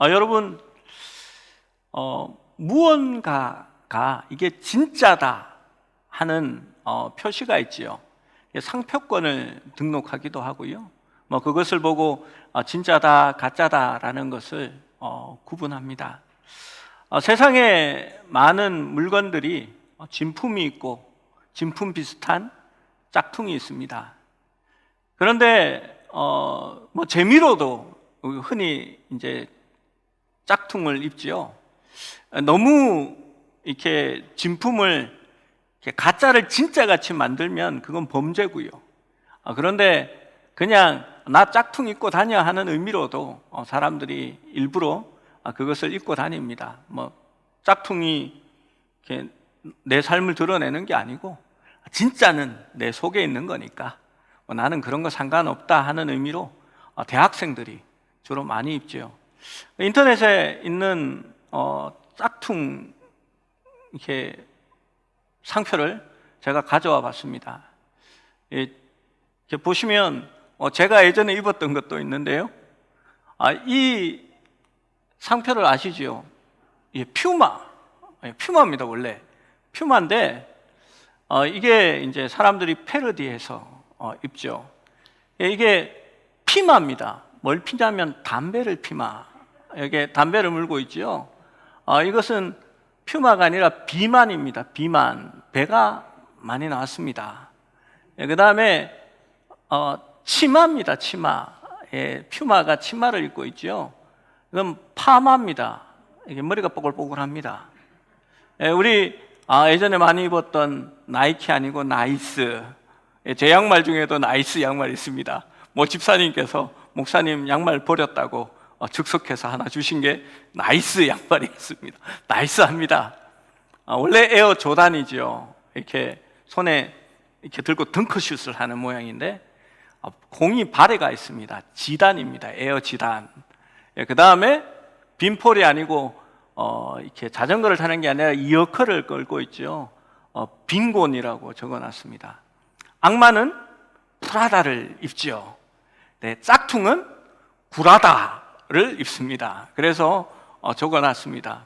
여러분, 무언가가 이게 진짜다 하는 표시가 있지요. 상표권을 등록하기도 하고요. 그것을 보고 진짜다, 가짜다라는 것을 구분합니다. 세상에 많은 물건들이 진품이 있고 진품 비슷한 짝퉁이 있습니다. 그런데 재미로도 흔히 이제 짝퉁을 입지요. 너무 이렇게 진품을 이렇게 가짜를 진짜같이 만들면 그건 범죄고요. 그런데 그냥 나 짝퉁 입고 다녀 하는 의미로도 사람들이 일부러 그것을 입고 다닙니다. 짝퉁이 이렇게 내 삶을 드러내는 게 아니고 진짜는 내 속에 있는 거니까 나는 그런 거 상관없다 하는 의미로 대학생들이 주로 많이 입죠. 인터넷에 있는 짝퉁 이렇게 상표를 제가 가져와 봤습니다. 이렇게 보시면 제가 예전에 입었던 것도 있는데요. 이 상표를 아시죠? 퓨마입니다. 원래 퓨마인데 이게 이제 사람들이 패러디해서 입죠. 이게 피마입니다. 뭘 피냐면 담배를 피마. 이게 담배를 물고 있죠. 이것은 퓨마가 아니라 비만입니다. 비만. 배가 많이 나왔습니다. 그 다음에 치마입니다. 치마. 퓨마가 치마를 입고 있죠. 이건 파마입니다. 이게 머리가 뽀글뽀글합니다. 우리 예전에 많이 입었던 나이키 아니고 나이스. 제 양말 중에도 나이스 양말이 있습니다. 집사님께서 목사님 양말 버렸다고 즉석해서 하나 주신 게 나이스 양말이 있습니다. 나이스합니다. 원래 에어 조단이죠. 이렇게 손에 이렇게 들고 덩크슛을 하는 모양인데 공이 발에가 있습니다. 지단입니다. 에어 지단. 그 다음에 빈폴이 아니고 이렇게 자전거를 타는 게 아니라 이어커를 끌고 있죠. 빈곤이라고 적어놨습니다. 악마는 프라다를 입죠. 네, 짝퉁은 구라다를 입습니다. 그래서 적어놨습니다.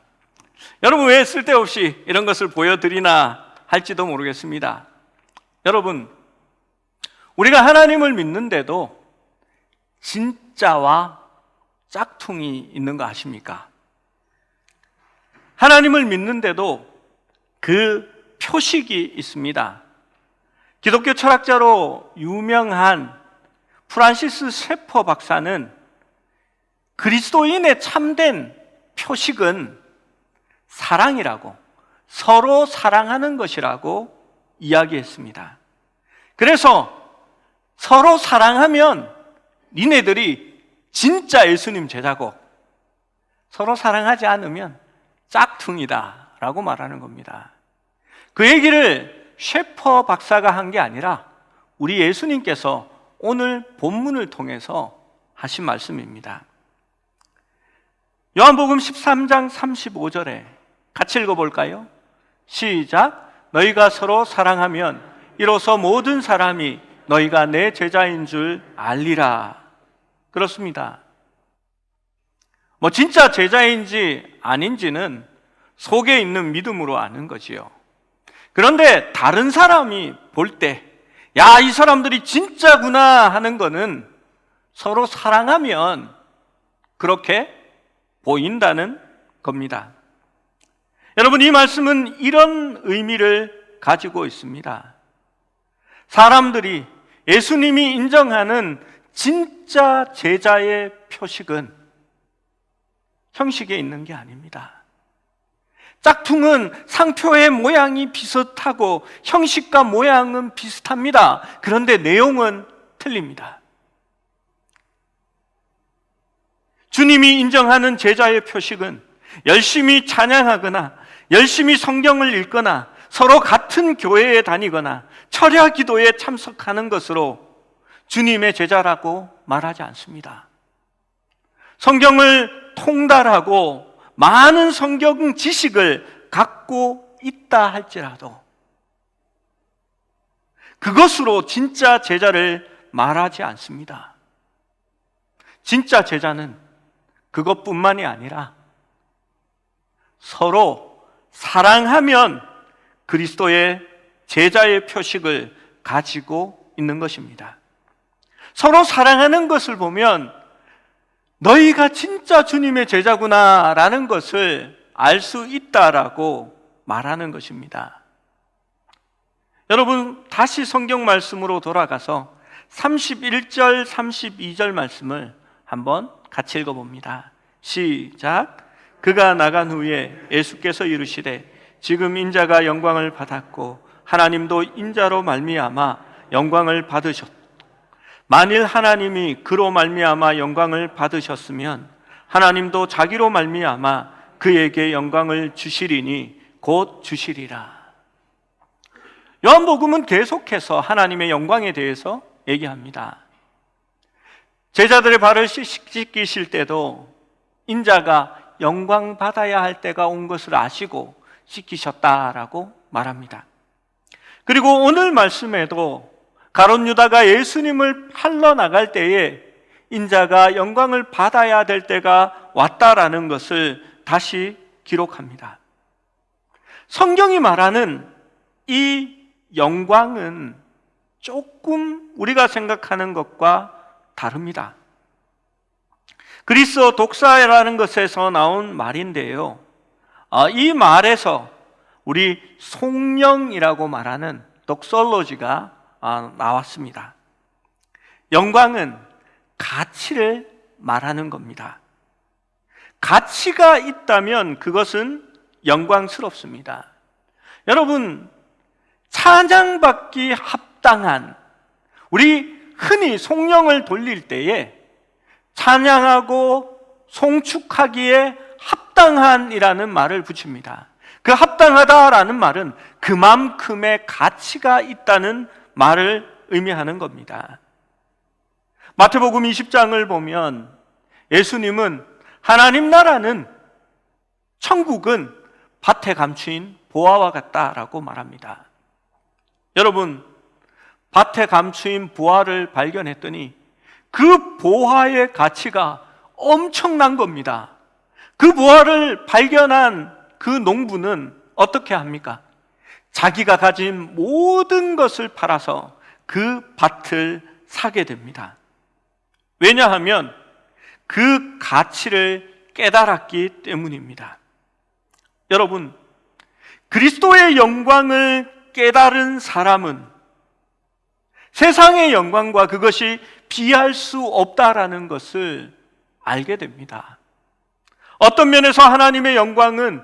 여러분 왜 쓸데없이 이런 것을 보여드리나 할지도 모르겠습니다. 여러분, 우리가 하나님을 믿는데도 진짜와 짝퉁이 있는 거 아십니까? 하나님을 믿는데도 그 표식이 있습니다. 기독교 철학자로 유명한 프란시스 셰퍼 박사는 그리스도인의 참된 표식은 사랑이라고, 서로 사랑하는 것이라고 이야기했습니다. 그래서 서로 사랑하면 니네들이 진짜 예수님 제자고, 서로 사랑하지 않으면 짝퉁이다 라고 말하는 겁니다. 그 얘기를 셰퍼 박사가 한 게 아니라 우리 예수님께서 오늘 본문을 통해서 하신 말씀입니다. 요한복음 13장 35절에 같이 읽어볼까요? 시작. 너희가 서로 사랑하면 이로써 모든 사람이 너희가 내 제자인 줄 알리라. 그렇습니다. 진짜 제자인지 아닌지는 속에 있는 믿음으로 아는 거지요. 그런데 다른 사람이 볼 때, 야, 이 사람들이 진짜구나 하는 거는 서로 사랑하면 그렇게 보인다는 겁니다. 여러분, 이 말씀은 이런 의미를 가지고 있습니다. 사람들이 예수님이 인정하는 진짜 제자의 표식은 형식에 있는 게 아닙니다. 짝퉁은 상표의 모양이 비슷하고 형식과 모양은 비슷합니다. 그런데 내용은 틀립니다. 주님이 인정하는 제자의 표식은 열심히 찬양하거나 열심히 성경을 읽거나 서로 같은 교회에 다니거나 철야 기도에 참석하는 것으로 주님의 제자라고 말하지 않습니다. 성경을 통달하고 많은 성경 지식을 갖고 있다 할지라도 그것으로 진짜 제자를 말하지 않습니다. 진짜 제자는 그것뿐만이 아니라 서로 사랑하면 그리스도의 제자의 표식을 가지고 있는 것입니다. 서로 사랑하는 것을 보면 너희가 진짜 주님의 제자구나 라는 것을 알 수 있다라고 말하는 것입니다. 여러분, 다시 성경 말씀으로 돌아가서 31절, 32절 말씀을 한번 같이 읽어봅니다. 시작. 그가 나간 후에 예수께서 이르시되 지금 인자가 영광을 받았고 하나님도 인자로 말미암아 영광을 받으셨다. 만일 하나님이 그로 말미암아 영광을 받으셨으면 하나님도 자기로 말미암아 그에게 영광을 주시리니 곧 주시리라. 요한복음은 계속해서 하나님의 영광에 대해서 얘기합니다. 제자들의 발을 씻기실 때도 인자가 영광 받아야 할 때가 온 것을 아시고 씻기셨다라고 말합니다. 그리고 오늘 말씀에도 가룟 유다가 예수님을 팔러 나갈 때에 인자가 영광을 받아야 될 때가 왔다라는 것을 다시 기록합니다. 성경이 말하는 이 영광은 조금 우리가 생각하는 것과 다릅니다. 그리스어 독사라는 것에서 나온 말인데요, 이 말에서 우리 송영이라고 말하는 독설로지가 나왔습니다. 영광은 가치를 말하는 겁니다. 가치가 있다면 그것은 영광스럽습니다. 여러분, 찬양받기 합당한, 우리 흔히 송영을 돌릴 때에 찬양하고 송축하기에 합당한이라는 말을 붙입니다. 그 합당하다라는 말은 그만큼의 가치가 있다는 말을 의미하는 겁니다. 마태복음 20장을 보면 예수님은 하나님 나라는, 천국은 밭에 감추인 보화와 같다라고 말합니다. 여러분, 밭에 감추인 보화를 발견했더니 그 보화의 가치가 엄청난 겁니다. 그 보화를 발견한 그 농부는 어떻게 합니까? 자기가 가진 모든 것을 팔아서 그 밭을 사게 됩니다. 왜냐하면 그 가치를 깨달았기 때문입니다. 여러분, 그리스도의 영광을 깨달은 사람은 세상의 영광과 그것이 비할 수 없다라는 것을 알게 됩니다. 어떤 면에서 하나님의 영광은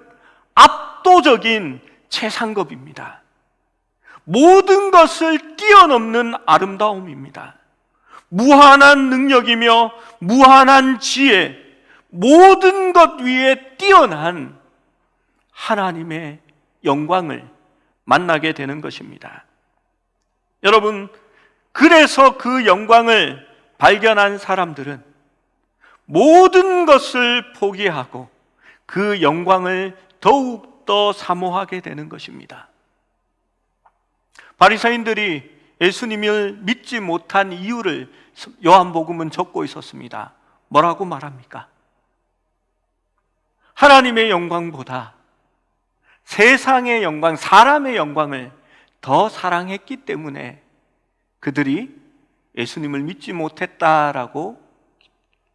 압도적인 최상급입니다. 모든 것을 뛰어넘는 아름다움입니다. 무한한 능력이며 무한한 지혜, 모든 것 위에 뛰어난 하나님의 영광을 만나게 되는 것입니다. 여러분, 그래서 그 영광을 발견한 사람들은 모든 것을 포기하고 그 영광을 더욱더 사모하게 되는 것입니다. 바리새인들이 예수님을 믿지 못한 이유를 요한복음은 적고 있었습니다. 뭐라고 말합니까? 하나님의 영광보다 세상의 영광, 사람의 영광을 더 사랑했기 때문에 그들이 예수님을 믿지 못했다라고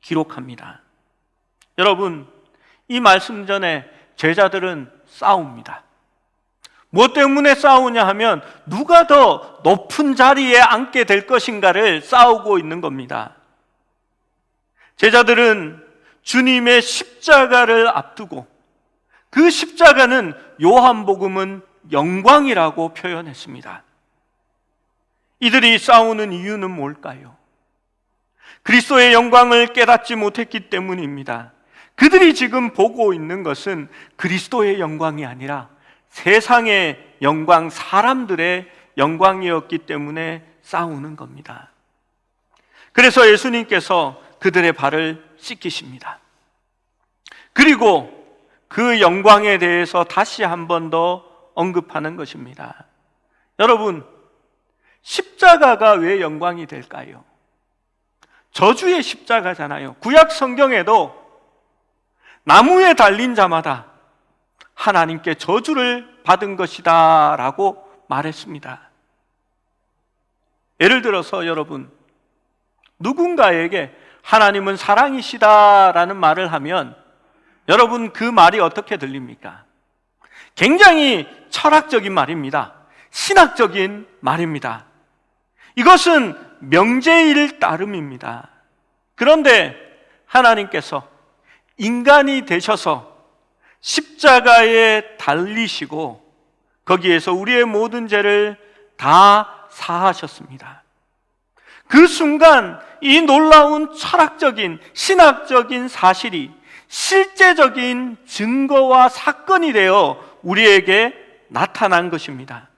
기록합니다. 여러분, 이 말씀 전에 제자들은 싸웁니다. 무엇 때문에 싸우냐 하면 누가 더 높은 자리에 앉게 될 것인가를 싸우고 있는 겁니다. 제자들은 주님의 십자가를 앞두고, 그 십자가는 요한복음은 영광이라고 표현했습니다. 이들이 싸우는 이유는 뭘까요? 그리스도의 영광을 깨닫지 못했기 때문입니다. 그들이 지금 보고 있는 것은 그리스도의 영광이 아니라 세상의 영광, 사람들의 영광이었기 때문에 싸우는 겁니다. 그래서 예수님께서 그들의 발을 씻기십니다. 그리고 그 영광에 대해서 다시 한 번 더 언급하는 것입니다. 여러분, 십자가가 왜 영광이 될까요? 저주의 십자가잖아요. 구약 성경에도 나무에 달린 자마다 하나님께 저주를 받은 것이다 라고 말했습니다. 예를 들어서 여러분, 누군가에게 하나님은 사랑이시다라는 말을 하면 여러분 그 말이 어떻게 들립니까? 굉장히 철학적인 말입니다. 신학적인 말입니다. 이것은 명제일 따름입니다. 그런데 하나님께서 인간이 되셔서 십자가에 달리시고 거기에서 우리의 모든 죄를 다 사하셨습니다. 그 순간 이 놀라운 철학적인 신학적인 사실이 실제적인 증거와 사건이 되어 우리에게 나타난 것입니다.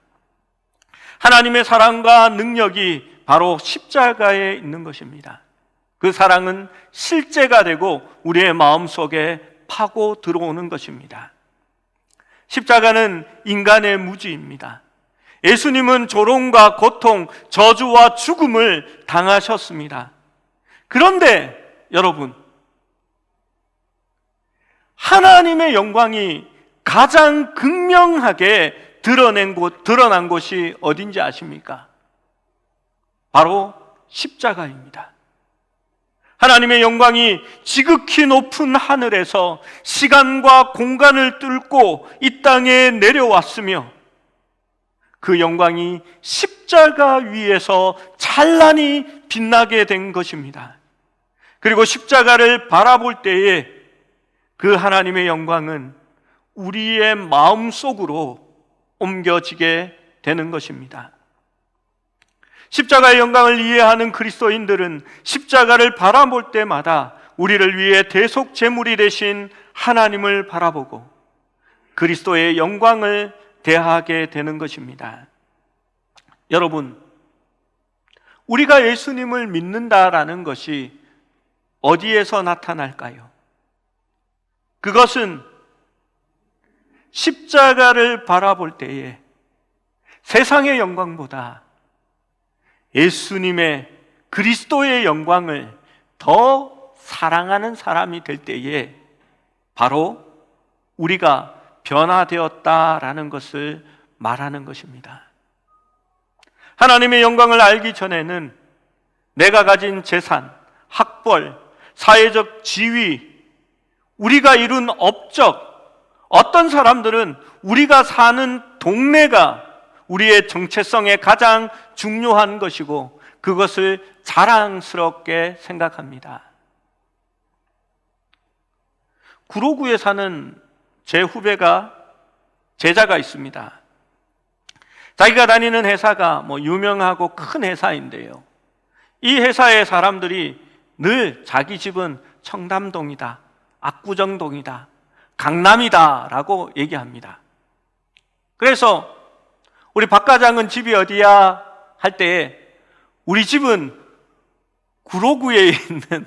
하나님의 사랑과 능력이 바로 십자가에 있는 것입니다. 그 사랑은 실제가 되고 우리의 마음속에 파고 들어오는 것입니다. 십자가는 인간의 무지입니다. 예수님은 조롱과 고통, 저주와 죽음을 당하셨습니다. 그런데 여러분, 하나님의 영광이 가장 극명하게 드러난 곳이 어딘지 아십니까? 바로 십자가입니다. 하나님의 영광이 지극히 높은 하늘에서 시간과 공간을 뚫고 이 땅에 내려왔으며 그 영광이 십자가 위에서 찬란히 빛나게 된 것입니다. 그리고 십자가를 바라볼 때에 그 하나님의 영광은 우리의 마음속으로 옮겨지게 되는 것입니다. 십자가의 영광을 이해하는 그리스도인들은 십자가를 바라볼 때마다 우리를 위해 대속 제물이 되신 하나님을 바라보고 그리스도의 영광을 대하게 되는 것입니다. 여러분, 우리가 예수님을 믿는다라는 것이 어디에서 나타날까요? 그것은 십자가를 바라볼 때에 세상의 영광보다 예수님의 그리스도의 영광을 더 사랑하는 사람이 될 때에 바로 우리가 변화되었다라는 것을 말하는 것입니다. 하나님의 영광을 알기 전에는 내가 가진 재산, 학벌, 사회적 지위, 우리가 이룬 업적, 어떤 사람들은 우리가 사는 동네가 우리의 정체성에 가장 중요한 것이고 그것을 자랑스럽게 생각합니다. 구로구에 사는 제 후배가 제자가 있습니다. 자기가 다니는 회사가 유명하고 큰 회사인데요. 이 회사의 사람들이 늘 자기 집은 청담동이다, 압구정동이다, 강남이다 라고 얘기합니다. 그래서 우리 박 과장은 집이 어디야? 할 때 우리 집은 구로구에 있는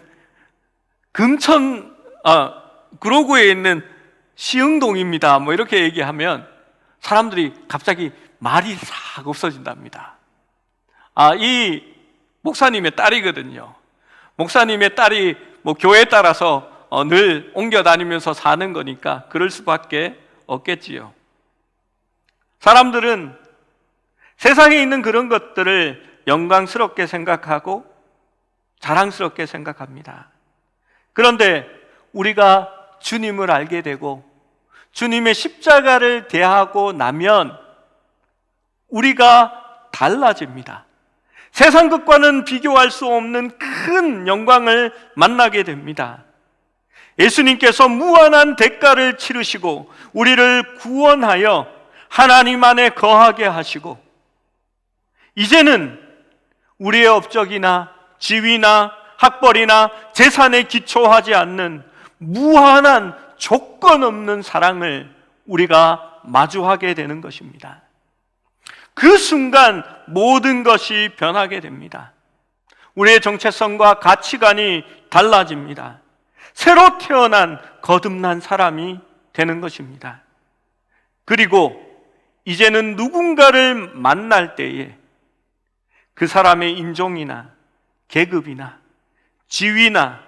구로구에 있는 시흥동입니다 이렇게 얘기하면 사람들이 갑자기 말이 싹 없어진답니다. 이 목사님의 딸이거든요. 목사님의 딸이 교회에 따라서 늘 옮겨 다니면서 사는 거니까 그럴 수밖에 없겠지요. 사람들은 세상에 있는 그런 것들을 영광스럽게 생각하고 자랑스럽게 생각합니다. 그런데 우리가 주님을 알게 되고 주님의 십자가를 대하고 나면 우리가 달라집니다. 세상 것과는 비교할 수 없는 큰 영광을 만나게 됩니다. 예수님께서 무한한 대가를 치르시고 우리를 구원하여 하나님 안에 거하게 하시고 이제는 우리의 업적이나 지위나 학벌이나 재산에 기초하지 않는 무한한 조건 없는 사랑을 우리가 마주하게 되는 것입니다. 그 순간 모든 것이 변하게 됩니다. 우리의 정체성과 가치관이 달라집니다. 새로 태어난 거듭난 사람이 되는 것입니다. 그리고 이제는 누군가를 만날 때에 그 사람의 인종이나 계급이나 지위나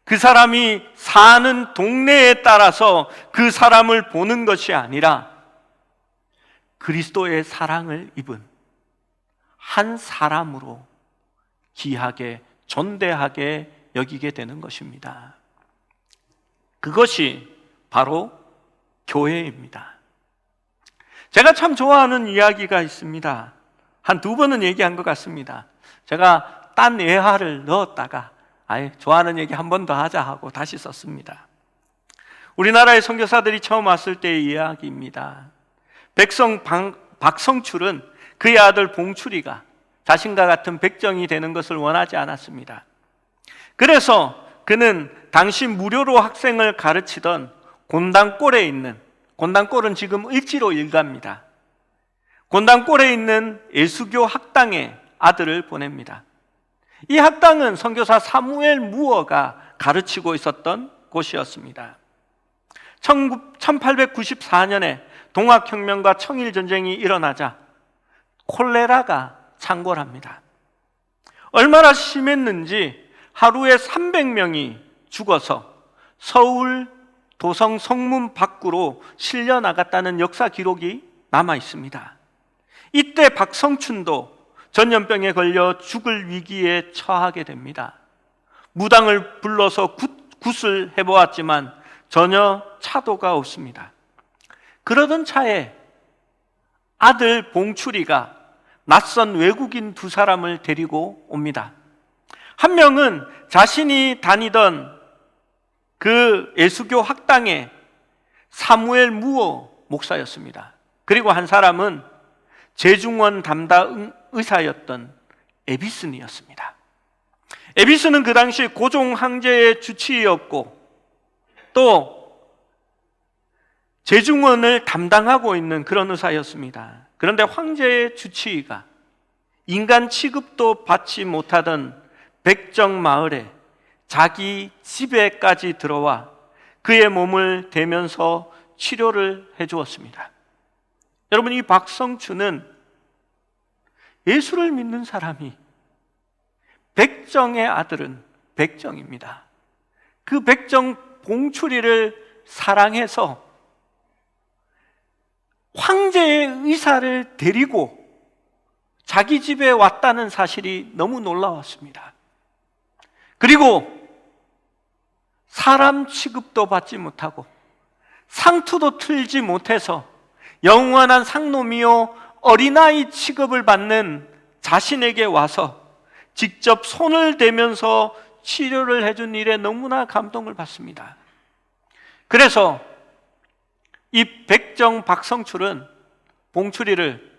그 사람이 사는 동네에 따라서 그 사람을 보는 것이 아니라 그리스도의 사랑을 입은 한 사람으로 귀하게 존대하게 여기게 되는 것입니다. 그것이 바로 교회입니다. 제가 참 좋아하는 이야기가 있습니다. 한 2번은 얘기한 것 같습니다. 제가 딴 예화를 넣었다가 좋아하는 얘기 한 번 더 하자 하고 다시 썼습니다. 우리나라의 선교사들이 처음 왔을 때의 이야기입니다. 백성 박성출은 그의 아들 봉출이가 자신과 같은 백정이 되는 것을 원하지 않았습니다. 그래서 그는 당시 무료로 학생을 가르치던 곤단골에 있는, 곤단골은 지금 을지로 일가입니다. 곤단골에 있는 예수교 학당에 아들을 보냅니다. 이 학당은 선교사 사무엘 무어가 가르치고 있었던 곳이었습니다. 1894년에 동학혁명과 청일전쟁이 일어나자 콜레라가 창궐합니다. 얼마나 심했는지 하루에 300명이 죽어서 서울 도성 성문 밖으로 실려 나갔다는 역사 기록이 남아 있습니다. 이때 박성춘도 전염병에 걸려 죽을 위기에 처하게 됩니다. 무당을 불러서 굿을 해보았지만 전혀 차도가 없습니다. 그러던 차에 아들 봉출이가 낯선 외국인 2사람을 데리고 옵니다. 한 명은 자신이 다니던 그 예수교 학당의 사무엘 무어 목사였습니다. 그리고 한 사람은 재중원 담당 의사였던 에비슨이었습니다. 에비슨은 그 당시 고종 황제의 주치의였고 또 재중원을 담당하고 있는 그런 의사였습니다. 그런데 황제의 주치의가 인간 취급도 받지 못하던 백정 마을에 자기 집에까지 들어와 그의 몸을 대면서 치료를 해주었습니다. 여러분, 이 박성춘은 예수를 믿는 사람이, 백정의 아들은 백정입니다. 그 백정 봉출이를 사랑해서 황제의 의사를 데리고 자기 집에 왔다는 사실이 너무 놀라웠습니다. 그리고 사람 취급도 받지 못하고 상투도 틀지 못해서 영원한 상놈이요 어린아이 취급을 받는 자신에게 와서 직접 손을 대면서 치료를 해준 일에 너무나 감동을 받습니다. 그래서 이 백정 박성출은 봉출이를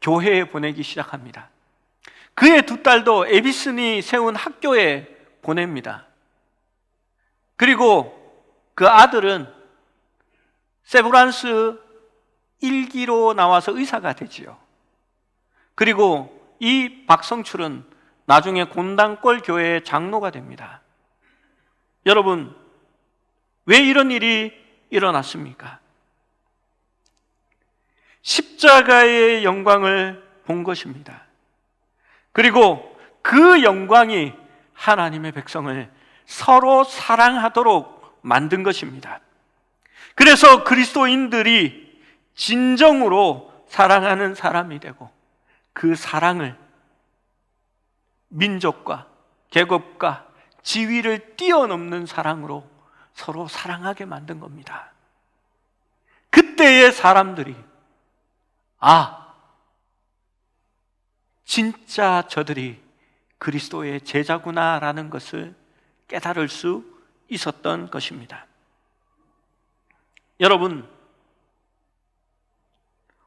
교회에 보내기 시작합니다. 그의 2딸도 에비슨이 세운 학교에 보냅니다. 그리고 그 아들은 세브란스 1기로 나와서 의사가 되지요. 그리고 이 박성출은 나중에 곤단골 교회의 장로가 됩니다. 여러분, 왜 이런 일이 일어났습니까? 십자가의 영광을 본 것입니다. 그리고 그 영광이 하나님의 백성을 서로 사랑하도록 만든 것입니다. 그래서 그리스도인들이 진정으로 사랑하는 사람이 되고 그 사랑을 민족과 계급과 지위를 뛰어넘는 사랑으로 서로 사랑하게 만든 겁니다. 그때의 사람들이 진짜 저들이 그리스도의 제자구나라는 것을 깨달을 수 있었던 것입니다. 여러분,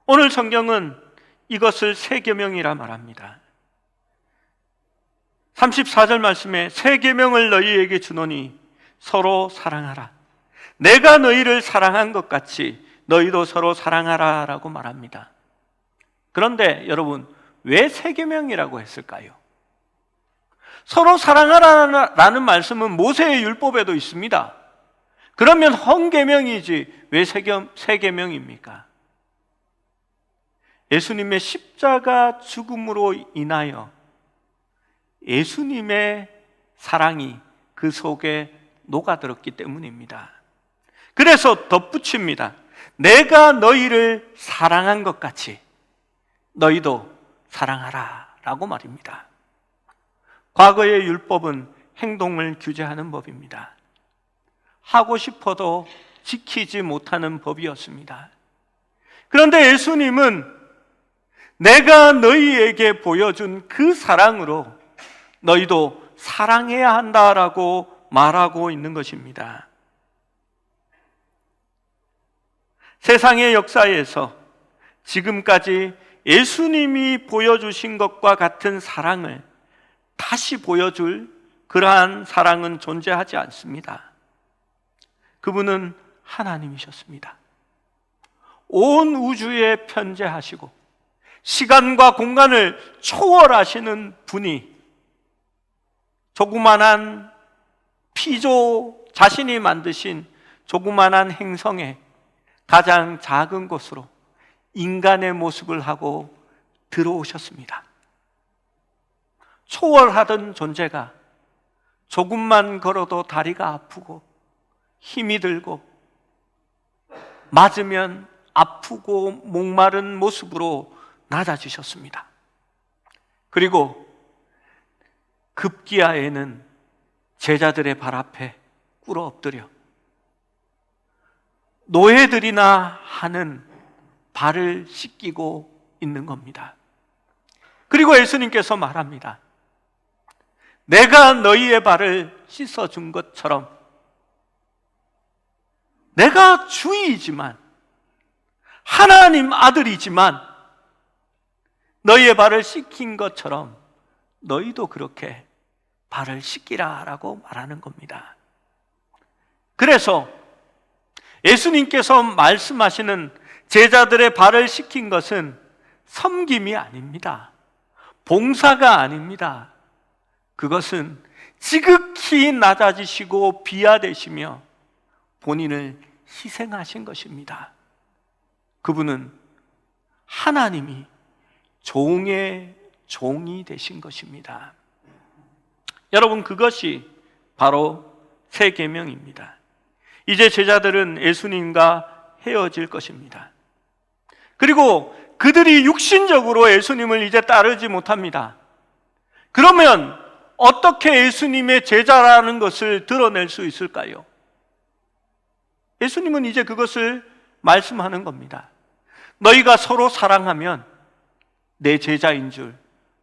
오늘 성경은 이것을 새 계명이라 말합니다. 34절 말씀에 새 계명을 너희에게 주노니 서로 사랑하라. 내가 너희를 사랑한 것 같이 너희도 서로 사랑하라 라고 말합니다. 그런데 여러분, 왜 새 계명이라고 했을까요? 서로 사랑하라는 말씀은 모세의 율법에도 있습니다. 그러면 헌계명이지 왜 새 계명입니까? 예수님의 십자가 죽음으로 인하여 예수님의 사랑이 그 속에 녹아들었기 때문입니다. 그래서 덧붙입니다. 내가 너희를 사랑한 것 같이 너희도 사랑하라 라고 말입니다. 과거의 율법은 행동을 규제하는 법입니다. 하고 싶어도 지키지 못하는 법이었습니다. 그런데 예수님은 내가 너희에게 보여준 그 사랑으로 너희도 사랑해야 한다라고 말하고 있는 것입니다. 세상의 역사에서 지금까지 예수님이 보여주신 것과 같은 사랑을 다시 보여줄 그러한 사랑은 존재하지 않습니다. 그분은 하나님이셨습니다. 온 우주에 편재하시고 시간과 공간을 초월하시는 분이 조그만한 피조, 자신이 만드신 조그만한 행성의 가장 작은 곳으로 인간의 모습을 하고 들어오셨습니다. 초월하던 존재가 조금만 걸어도 다리가 아프고 힘이 들고 맞으면 아프고 목마른 모습으로 낮아지셨습니다. 그리고 급기야에는 제자들의 발 앞에 꿇어 엎드려 노예들이나 하는 발을 씻기고 있는 겁니다. 그리고 예수님께서 말합니다. 내가 너희의 발을 씻어준 것처럼 내가 주이지만 하나님 아들이지만 너희의 발을 씻긴 것처럼 너희도 그렇게 발을 씻기라 라고 말하는 겁니다. 그래서 예수님께서 말씀하시는 제자들의 발을 씻긴 것은 섬김이 아닙니다. 봉사가 아닙니다. 그것은 지극히 낮아지시고 비하되시며 본인을 희생하신 것입니다. 그분은 하나님이 종의 종이 되신 것입니다. 여러분, 그것이 바로 새 계명입니다. 이제 제자들은 예수님과 헤어질 것입니다. 그리고 그들이 육신적으로 예수님을 이제 따르지 못합니다. 그러면 어떻게 예수님의 제자라는 것을 드러낼 수 있을까요? 예수님은 이제 그것을 말씀하는 겁니다. 너희가 서로 사랑하면 내 제자인 줄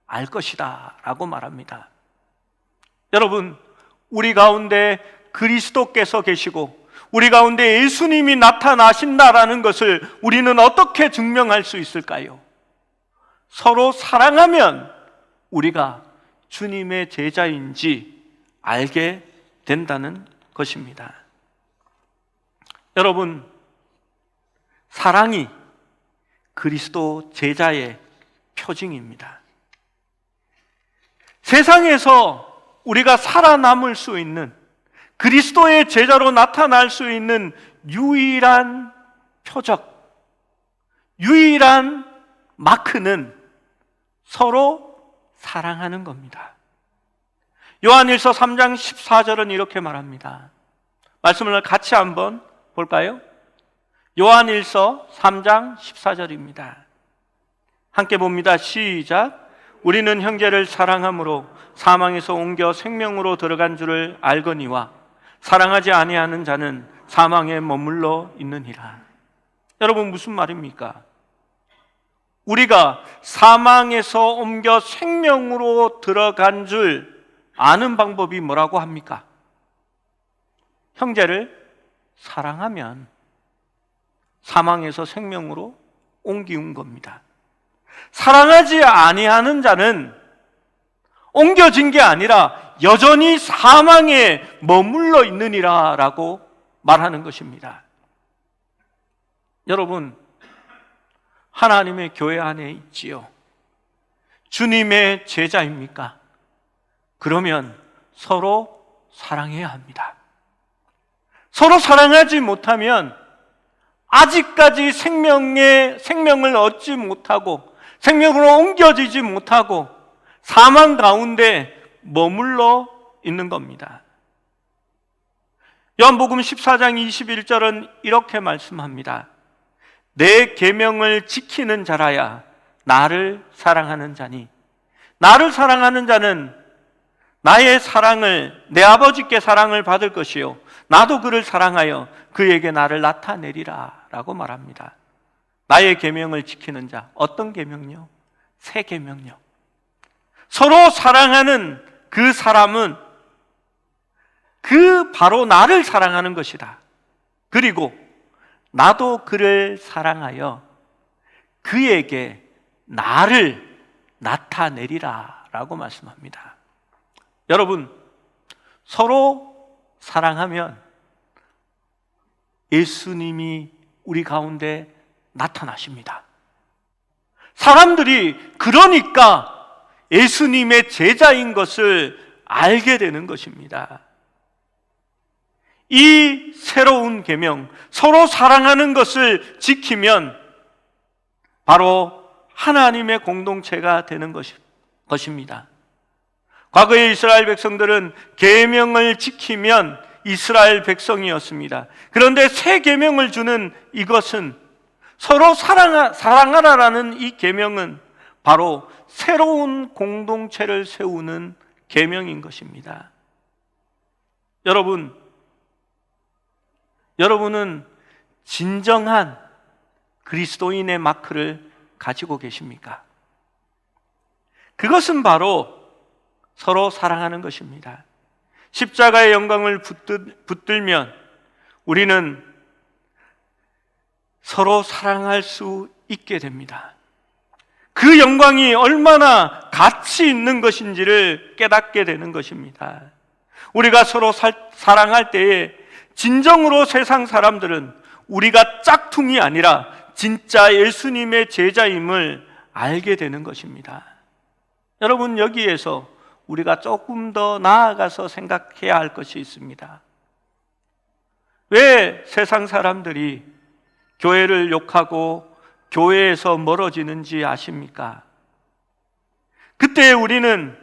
알 것이다 라고 말합니다. 여러분, 우리 가운데 그리스도께서 계시고 우리 가운데 예수님이 나타나신다라는 것을 우리는 어떻게 증명할 수 있을까요? 서로 사랑하면 우리가 주님의 제자인지 알게 된다는 것입니다. 여러분, 사랑이 그리스도 제자의 표징입니다. 세상에서 우리가 살아남을 수 있는, 그리스도의 제자로 나타날 수 있는 유일한 표적, 유일한 마크는 서로 사랑하는 겁니다. 요한일서 3장 14절은 이렇게 말합니다. 말씀을 같이 한번 볼까요? 요한일서 3장 14절입니다. 함께 봅니다. 시작. 우리는 형제를 사랑함으로 사망에서 옮겨 생명으로 들어간 줄을 알거니와 사랑하지 아니하는 자는 사망에 머물러 있느니라. 여러분, 무슨 말입니까? 우리가 사망에서 옮겨 생명으로 들어간 줄 아는 방법이 뭐라고 합니까? 형제를 사랑하면 사망에서 생명으로 옮기는 겁니다. 사랑하지 아니하는 자는 옮겨진 게 아니라 여전히 사망에 머물러 있느니라 라고 말하는 것입니다. 여러분, 하나님의 교회 안에 있지요. 주님의 제자입니까? 그러면 서로 사랑해야 합니다. 서로 사랑하지 못하면 아직까지 생명을 얻지 못하고 생명으로 옮겨지지 못하고 사망 가운데 머물러 있는 겁니다. 요한복음 14장 21절은 이렇게 말씀합니다. 내 계명을 지키는 자라야 나를 사랑하는 자니, 나를 사랑하는 자는 나의 사랑을, 내 아버지께 사랑을 받을 것이요 나도 그를 사랑하여 그에게 나를 나타내리라 라고 말합니다. 나의 계명을 지키는 자, 어떤 계명요? 새 계명요. 서로 사랑하는 그 사람은 그 바로 나를 사랑하는 것이다. 그리고 나도 그를 사랑하여 그에게 나를 나타내리라 라고 말씀합니다. 여러분, 서로 사랑하면 예수님이 우리 가운데 나타나십니다. 사람들이 그러니까 예수님의 제자인 것을 알게 되는 것입니다. 이 새로운 계명, 서로 사랑하는 것을 지키면 바로 하나님의 공동체가 되는 것입니다. 과거의 이스라엘 백성들은 계명을 지키면 이스라엘 백성이었습니다. 그런데 새 계명을 주는 이것은 서로 사랑하라라는 이 계명은 바로 새로운 공동체를 세우는 계명인 것입니다. 여러분은 진정한 그리스도인의 마크를 가지고 계십니까? 그것은 바로 서로 사랑하는 것입니다. 십자가의 영광을 붙들면 우리는 서로 사랑할 수 있게 됩니다. 그 영광이 얼마나 가치 있는 것인지를 깨닫게 되는 것입니다. 우리가 서로 사랑할 때에 진정으로 세상 사람들은 우리가 짝퉁이 아니라 진짜 예수님의 제자임을 알게 되는 것입니다. 여러분, 여기에서 우리가 조금 더 나아가서 생각해야 할 것이 있습니다. 왜 세상 사람들이 교회를 욕하고 교회에서 멀어지는지 아십니까? 그때 우리는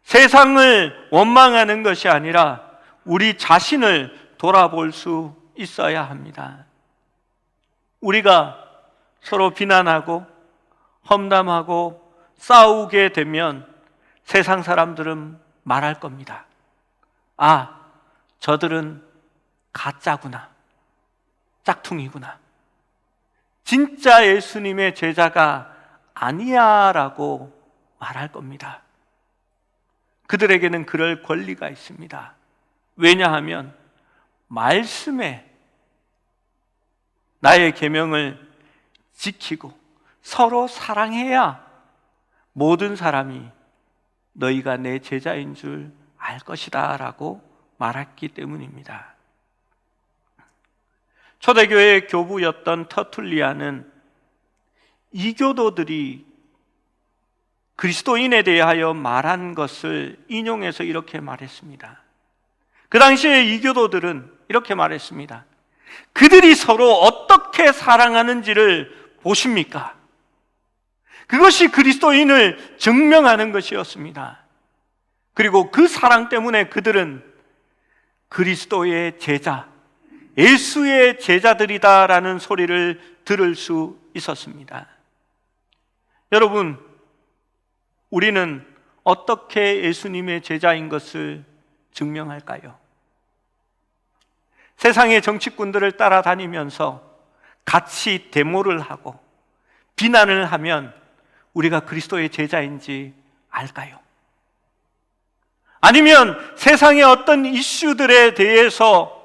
세상을 원망하는 것이 아니라 우리 자신을 돌아볼 수 있어야 합니다. 우리가 서로 비난하고 험담하고 싸우게 되면 세상 사람들은 말할 겁니다. 아, 저들은 가짜구나, 짝퉁이구나, 진짜 예수님의 제자가 아니야 라고 말할 겁니다. 그들에게는 그럴 권리가 있습니다. 왜냐하면 말씀에 나의 계명을 지키고 서로 사랑해야 모든 사람이 너희가 내 제자인 줄 알 것이다 라고 말했기 때문입니다. 초대교회의 교부였던 터툴리아는 이교도들이 그리스도인에 대하여 말한 것을 인용해서 이렇게 말했습니다. 그 당시에 이교도들은 이렇게 말했습니다. 그들이 서로 어떻게 사랑하는지를 보십니까? 그것이 그리스도인을 증명하는 것이었습니다. 그리고 그 사랑 때문에 그들은 그리스도의 제자, 예수의 제자들이다라는 소리를 들을 수 있었습니다. 여러분, 우리는 어떻게 예수님의 제자인 것을 증명할까요? 세상의 정치꾼들을 따라다니면서 같이 데모를 하고 비난을 하면 우리가 그리스도의 제자인지 알까요? 아니면 세상의 어떤 이슈들에 대해서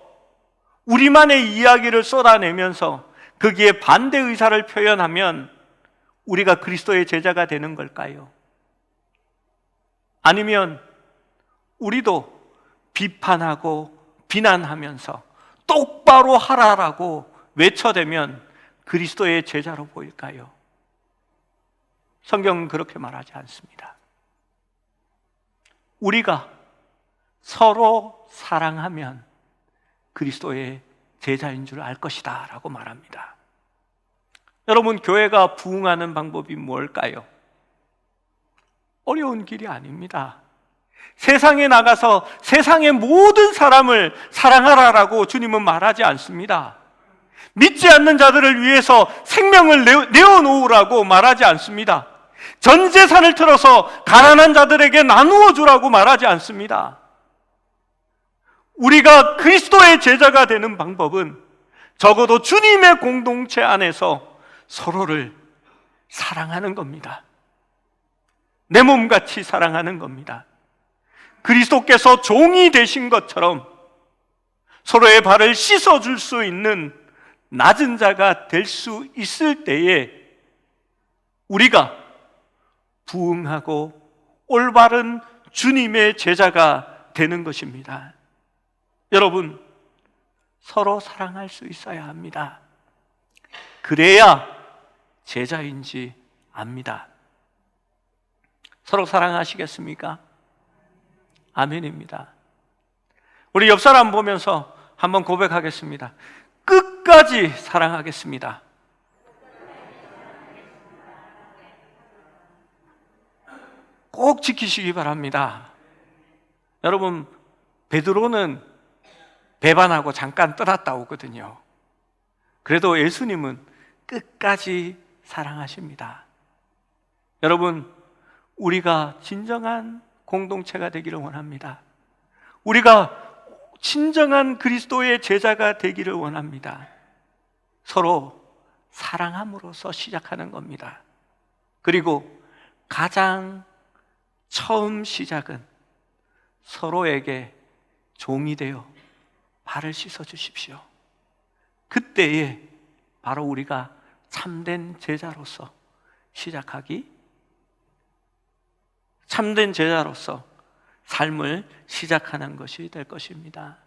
우리만의 이야기를 쏟아내면서 거기에 반대 의사를 표현하면 우리가 그리스도의 제자가 되는 걸까요? 아니면 우리도 비판하고 비난하면서 똑바로 하라라고 외쳐대면 그리스도의 제자로 보일까요? 성경은 그렇게 말하지 않습니다. 우리가 서로 사랑하면 그리스도의 제자인 줄 알 것이다 라고 말합니다. 여러분, 교회가 부흥하는 방법이 뭘까요? 어려운 길이 아닙니다. 세상에 나가서 세상의 모든 사람을 사랑하라라고 주님은 말하지 않습니다. 믿지 않는 자들을 위해서 생명을 내어놓으라고 말하지 않습니다. 전 재산을 틀어서 가난한 자들에게 나누어 주라고 말하지 않습니다. 우리가 그리스도의 제자가 되는 방법은 적어도 주님의 공동체 안에서 서로를 사랑하는 겁니다. 내 몸같이 사랑하는 겁니다. 그리스도께서 종이 되신 것처럼 서로의 발을 씻어줄 수 있는 낮은 자가 될 수 있을 때에 우리가 부응하고 올바른 주님의 제자가 되는 것입니다. 여러분, 서로 사랑할 수 있어야 합니다. 그래야 제자인지 압니다. 서로 사랑하시겠습니까? 아멘입니다. 우리 옆 사람 보면서 한번 고백하겠습니다. 끝까지 사랑하겠습니다. 꼭 지키시기 바랍니다. 여러분, 베드로는 배반하고 잠깐 떠났다 오거든요. 그래도 예수님은 끝까지 사랑하십니다. 여러분, 우리가 진정한 공동체가 되기를 원합니다. 우리가 진정한 그리스도의 제자가 되기를 원합니다. 서로 사랑함으로써 시작하는 겁니다. 그리고 가장 처음 시작은 서로에게 종이 되어 발을 씻어 주십시오. 그때에 바로 우리가 참된 제자로서 참된 제자로서 삶을 시작하는 것이 될 것입니다.